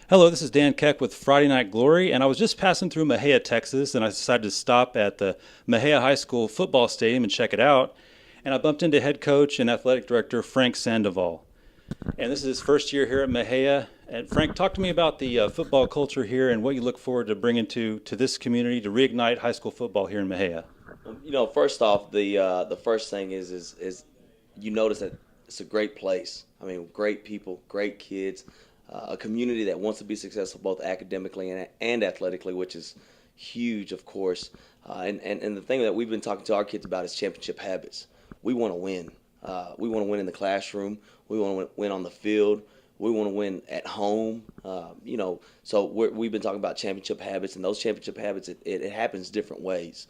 Hello, this is Dan Keck with Friday Night Glory, and I was just passing through Mexia, Texas, and I decided to stop at the Mexia High School football stadium and check it out. And I bumped into head coach and athletic director Frank Sandoval. And this is his first year here at Mexia. And Frank, talk to me about the football culture here and what you look forward to bringing to this community to reignite high school football here in Mexia. First off, the first thing is you notice that it's a great place. I mean, great people, great kids, a community that wants to be successful both academically and athletically, which is huge, of course. And the thing that we've been talking to our kids about is championship habits. We want to win. We want to win in the classroom. We want to win on the field. We want to win at home. So we've been talking about championship habits, and those championship habits, it happens different ways.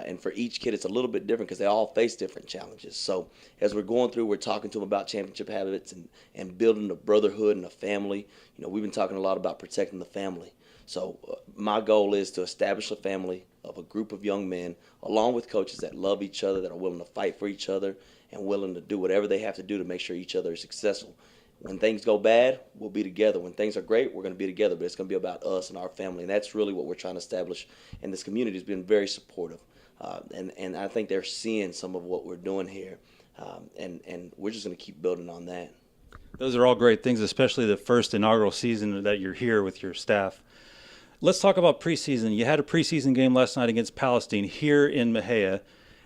And for each kid, it's a little bit different because they all face different challenges. So as we're going through, we're talking to them about championship habits and building a brotherhood and a family. We've been talking a lot about protecting the family. So my goal is to establish a family of a group of young men, along with coaches that love each other, that are willing to fight for each other, and willing to do whatever they have to do to make sure each other is successful. When things go bad, we'll be together. When things are great, we're going to be together, but it's going to be about us and our family, and that's really what we're trying to establish. And this community has been very supportive, and I think they're seeing some of what we're doing here, and we're just going to keep building on that. Those are all great things, especially the first inaugural season that you're here with your staff. Let's talk about preseason. You had a preseason game last night against Palestine here in Mexia.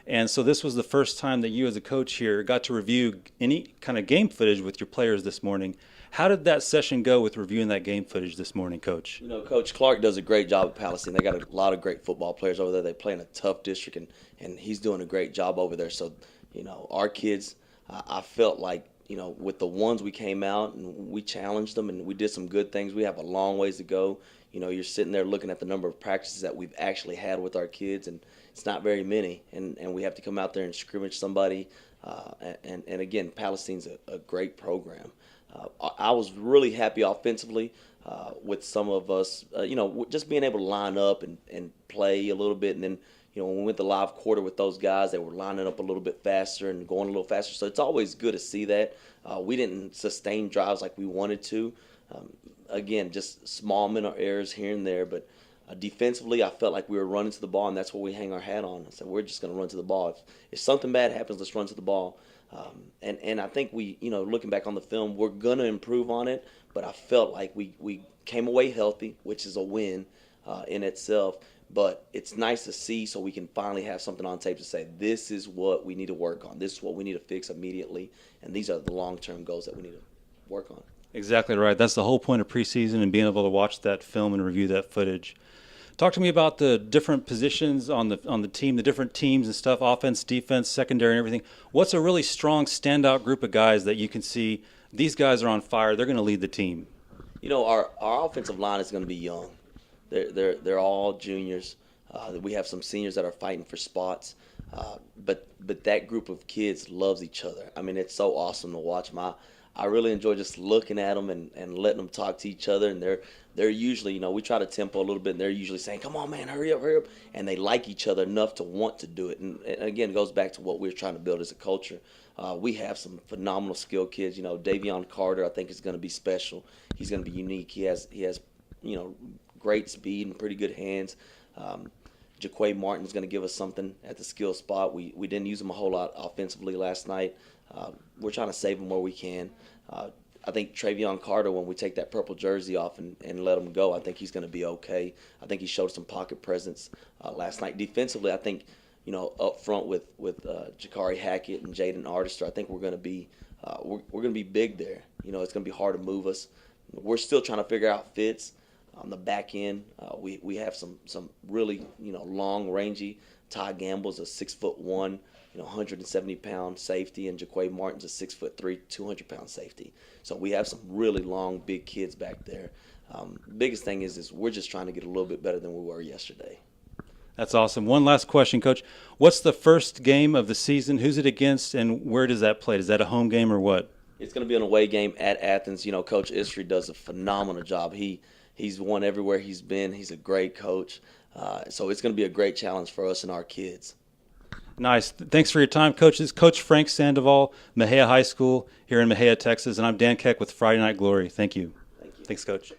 And so this was the first time that you as a coach here got to review any kind of game footage with your players this morning. How did that session go with reviewing that game footage this morning, Coach? Coach Clark does a great job at Palestine. They got a lot of great football players over there. They play in a tough district, and he's doing a great job over there. So, our kids, I felt like, with the ones we came out and we challenged them and we did some good things. We have a long ways to go. You're sitting there looking at the number of practices that we've actually had with our kids, and it's not very many. And we have to come out there and scrimmage somebody. And again, Palestine's a great program. I was really happy offensively with some of us, just being able to line up and play a little bit. And then, when we went the live quarter with those guys, they were lining up a little bit faster and going a little faster. So it's always good to see that. We didn't sustain drives like we wanted to. Again, just small mental errors here and there, but defensively, I felt like we were running to the ball, and that's what we hang our hat on. So we're just going to run to the ball. If something bad happens, let's run to the ball. And I think we, looking back on the film, we're going to improve on it, but I felt like we came away healthy, which is a win in itself. But it's nice to see so we can finally have something on tape to say, this is what we need to work on. This is what we need to fix immediately, and these are the long-term goals that we need to work on. Exactly right. That's the whole point of preseason and being able to watch that film and review that footage. Talk to me about the different positions on the team, the different teams and stuff, offense, defense, secondary, and everything. What's a really strong standout group of guys that you can see these guys are on fire, they're going to lead the team? Our offensive line is going to be young. They're all juniors. We have some seniors that are fighting for spots. But that group of kids loves each other. I mean, it's so awesome to watch. I really enjoy just looking at them and letting them talk to each other. And they're usually, we try to tempo a little bit, and they're usually saying, come on, man, hurry up. And they like each other enough to want to do it. And again, it goes back to what we're trying to build as a culture. We have some phenomenal skilled kids. Davion Carter, I think, is going to be special. He's going to be unique. He has great speed and pretty good hands. Jaquay Martin's going to give us something at the skill spot. We didn't use him a whole lot offensively last night. We're trying to save him where we can. I think Travion Carter, when we take that purple jersey off and let him go, I think he's going to be okay. I think he showed some pocket presence last night. Defensively, I think, up front with Jakari Hackett and Jaden Artister, I think we're going to be big there. It's going to be hard to move us. We're still trying to figure out fits. On the back end, we have some really long rangy. Ty Gamble's a 6'1", 170-pound safety, and Jaquay Martin's a 6'3", 200-pound safety. So we have some really long, big kids back there. Biggest thing is we're just trying to get a little bit better than we were yesterday. That's awesome. One last question, Coach. What's the first game of the season? Who's it against, and where does that play? Is that a home game or what? It's going to be an away game at Athens. Coach Istri does a phenomenal job. He's won everywhere he's been. He's a great coach. So it's going to be a great challenge for us and our kids. Nice. Thanks for your time, Coach. This is Coach Frank Sandoval, Mexia High School here in Mexia, Texas, and I'm Dan Keck with Friday Night Glory. Thank you. Thank you. Thanks, Coach.